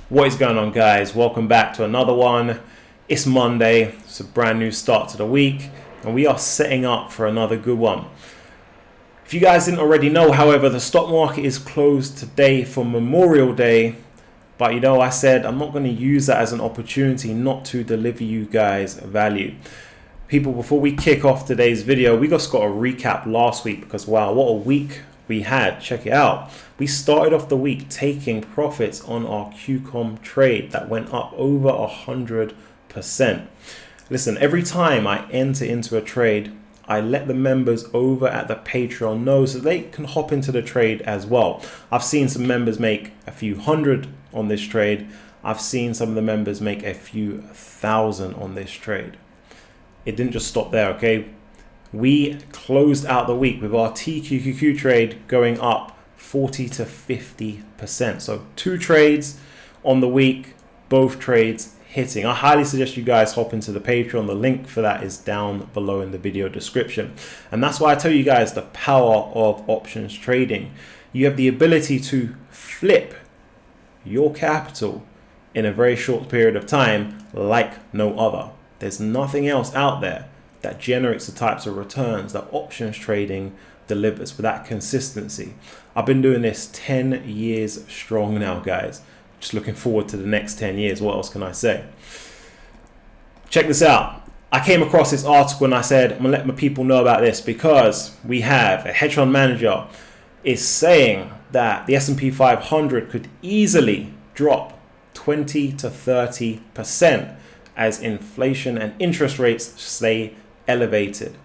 What is going on, guys? Welcome back to another one. It's Monday. It's a brand new start to the week, and we are setting up for another good one. If you guys didn't already know, however, the stock market is closed today for Memorial Day. But I said I'm not going to use that as an opportunity not to deliver you guys value. People, before we kick off today's video, we just got a recap last week because wow, what a week we had. Check it out. We started off the week taking profits on our QCOM trade that went up over 100%. Listen, every time I enter into a trade, I let the members over at the Patreon know so they can hop into the trade as well. I've seen some members make a few hundred on this trade. I've seen some of the members make a few thousand on this trade. It didn't just stop there, okay? We closed out the week with our TQQQ trade going up 40 to 50%. So 2 trades on the week, both trades hitting. I highly suggest you guys hop into the Patreon. The link for that is down below in the video description. And that's why I tell you guys the power of options trading. You have the ability to flip your capital in a very short period of time like no other. There's nothing else out there that generates the types of returns that options trading delivers with that consistency. I've been doing this 10 years strong now, guys. Just looking forward to the next 10 years. What else can I say? Check this out. I came across this article and I said, I'm gonna let my people know about this because we have a hedge fund manager is saying that the S&P 500 could easily drop 20 to 30% as inflation and interest rates stay elevated.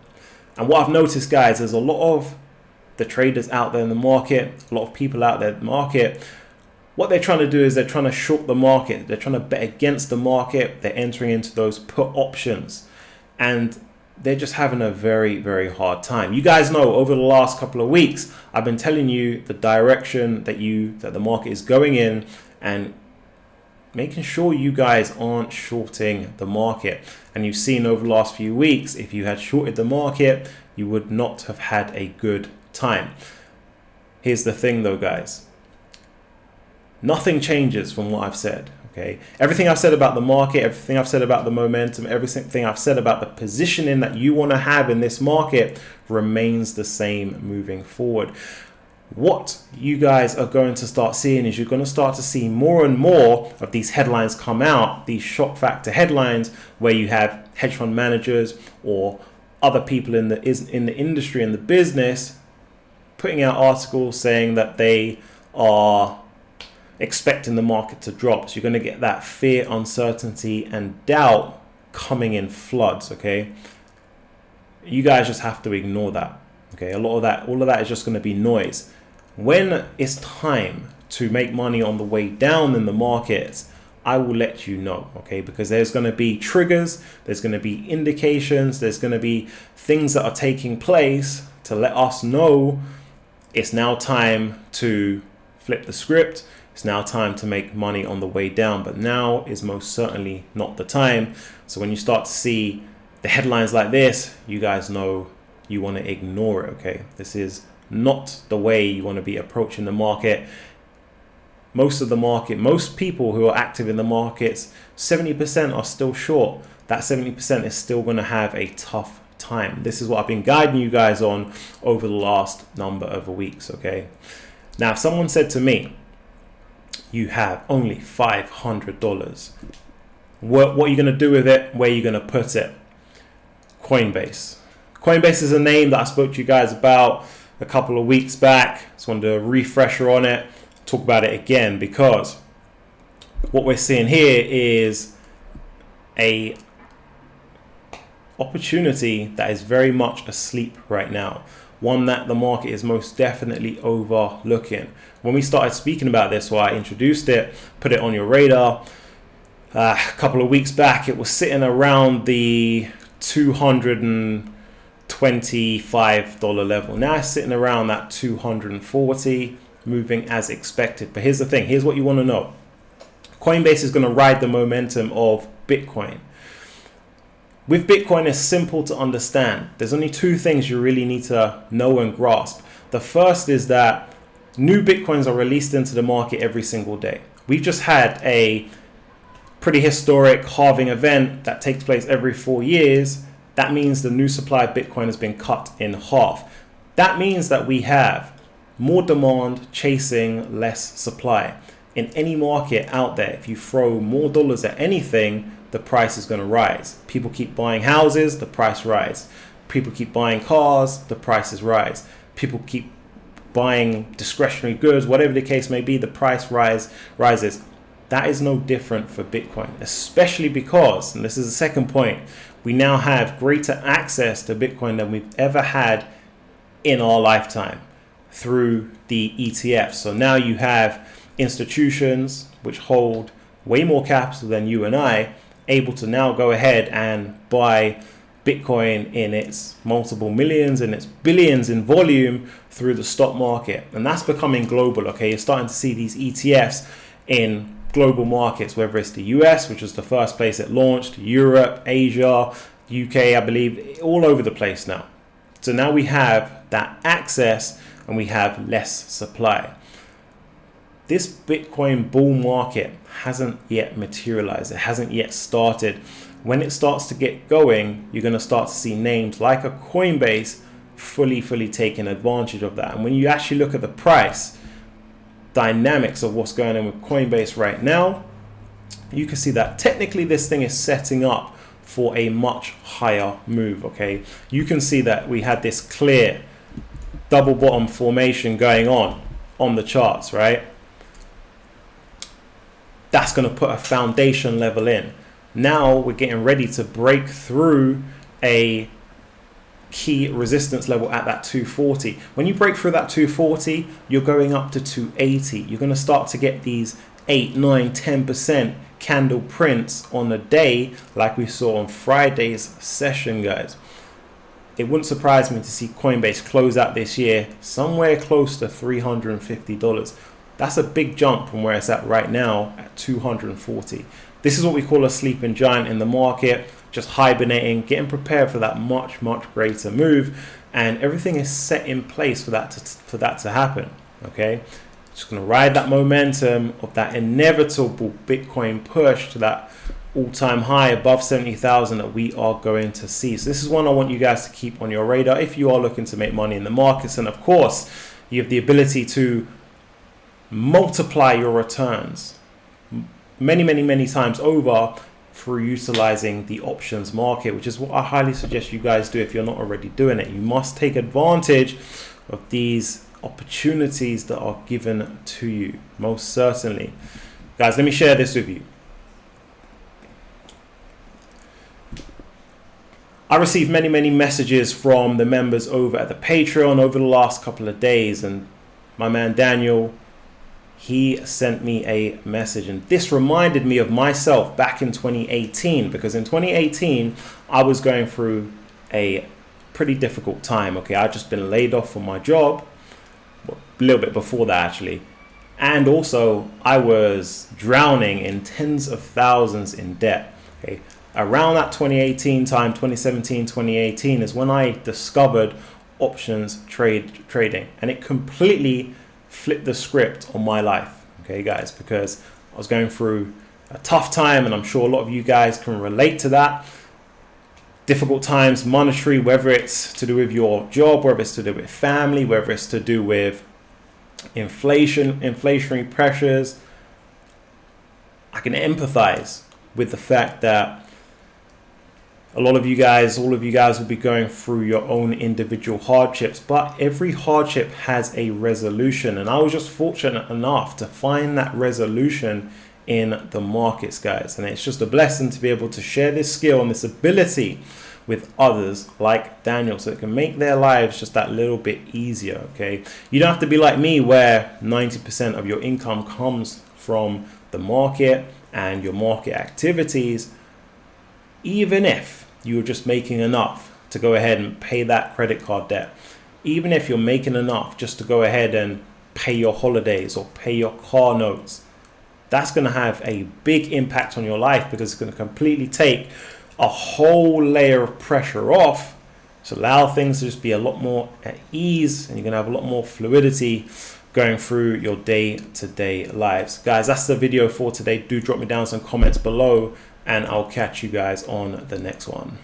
And what I've noticed, guys, there's a lot of the traders out there in the market, a lot of people out there in the market. What they're trying to do is they're trying to short the market. They're trying to bet against the market. They're entering into those put options. And they're just having a very, very hard time. You guys know over the last couple of weeks, I've been telling you the direction that the market is going in and making sure you guys aren't shorting the market. And you've seen over the last few weeks, if you had shorted the market, you would not have had a good time. Here's the thing though, guys. Nothing changes from what I've said, okay? Everything I've said about the market, everything I've said about the momentum, everything I've said about the positioning that you want to have in this market remains the same moving forward. What you guys are going to start seeing is you're going to start to see more and more of these headlines come out, these shock factor headlines where you have hedge fund managers or other people in the industry and the business putting out articles saying that they are expecting the market to drop. So you're going to get that fear, uncertainty, and doubt coming in floods, okay? You guys just have to ignore that, okay? All of that is just going to be noise. When it's time to make money on the way down in the markets, I will let you know, okay? Because there's going to be triggers, there's going to be indications, there's going to be things that are taking place to let us know it's now time to flip the script. It's now time to make money on the way down, but now is most certainly not the time. So when you start to see the headlines like this, you guys know you want to ignore it, okay? This is not the way you want to be approaching the market. Most people who are active in the markets, 70% are still short. That 70% is still going to have a tough time. This is what I've been guiding you guys on over the last number of weeks, okay? Now, if someone said to me, you have only $500, what are you going to do with it? Where are you going to put it? Coinbase. Coinbase is a name that I spoke to you guys about a couple of weeks back. Just wanted a refresher on it, talk about it again, because what we're seeing here is a opportunity that is very much asleep right now. One that the market is most definitely overlooking. When we started speaking about this, I introduced it, put it on your radar. A couple of weeks back, it was sitting around the $225 level. Now it's sitting around that $240, moving as expected. But here's the thing. Here's what you want to know. Coinbase is going to ride the momentum of Bitcoin. With Bitcoin, it's simple to understand. There's only 2 things you really need to know and grasp. The first is that new Bitcoins are released into the market every single day. We've just had a pretty historic halving event that takes place every 4 years. That means the new supply of Bitcoin has been cut in half. That means that we have more demand chasing less supply. In any market out there, if you throw more dollars at anything, the price is going to rise. People keep buying houses, the price rises. People keep buying cars, the prices rise. People keep buying discretionary goods, whatever the case may be, the price rises. That is no different for Bitcoin, especially because, and this is the second point, we now have greater access to Bitcoin than we've ever had in our lifetime through the ETFs. So now you have institutions which hold way more capital than you and I, able to now go ahead and buy Bitcoin in its multiple millions and its billions in volume through the stock market. And that's becoming global, okay? You're starting to see these ETFs in global markets, whether it's the US, which was the first place it launched, Europe, Asia, UK, I believe, all over the place now. So now we have that access and we have less supply. This Bitcoin bull market hasn't yet materialized. It hasn't yet started. When it starts to get going, you're going to start to see names like a Coinbase fully taking advantage of that. And when you actually look at the price dynamics of what's going on with Coinbase right now, you can see that technically this thing is setting up for a much higher move, okay? You can see that we had this clear double bottom formation going on the charts, right? That's going to put a foundation level in. Now we're getting ready to break through a key resistance level at that 240. When you break through that 240, you're going up to 280. You're going to start to get these 8, 9, 10% candle prints on the day like we saw on Friday's session, guys. It wouldn't surprise me to see Coinbase close out this year somewhere close to $350. That's a big jump from where it's at right now at 240. This is what we call a sleeping giant in the market, just hibernating, getting prepared for that much greater move, and everything is set in place for that to happen. Okay, just going to ride that momentum of that inevitable Bitcoin push to that all-time high above 70,000 that we are going to see. So this is one I want you guys to keep on your radar if you are looking to make money in the markets, and of course you have the ability to multiply your returns many times over through utilizing the options market, which is what I highly suggest you guys do if you're not already doing it. You must take advantage of these opportunities that are given to you, most certainly. Guys, let me share this with you. I received many messages from the members over at the Patreon over the last couple of days, and my man Daniel, he sent me a message, and this reminded me of myself back in 2018, because in 2018 I was going through a pretty difficult time. Okay, I'd just been laid off from my job, a little bit before that actually, and also I was drowning in tens of thousands in debt. Okay, around that 2018 time, 2017, 2018 is when I discovered options trading, and it completely flip the script on my life, okay guys, because I was going through a tough time, and I'm sure a lot of you guys can relate to that. Difficult times, monetary, whether it's to do with your job, whether it's to do with family, whether it's to do with inflationary pressures. I can empathize with the fact that all of you guys will be going through your own individual hardships, but every hardship has a resolution. And I was just fortunate enough to find that resolution in the markets, guys. And it's just a blessing to be able to share this skill and this ability with others like Daniel, so it can make their lives just that little bit easier, okay? You don't have to be like me, where 90% of your income comes from the market and your market activities. Even if you're just making enough to go ahead and pay that credit card debt, even if you're making enough just to go ahead and pay your holidays or pay your car notes, that's going to have a big impact on your life, because it's going to completely take a whole layer of pressure off to allow things to just be a lot more at ease, and you're going to have a lot more fluidity going through your day-to-day lives. Guys, that's the video for today. Do drop me down some comments below, and I'll catch you guys on the next one.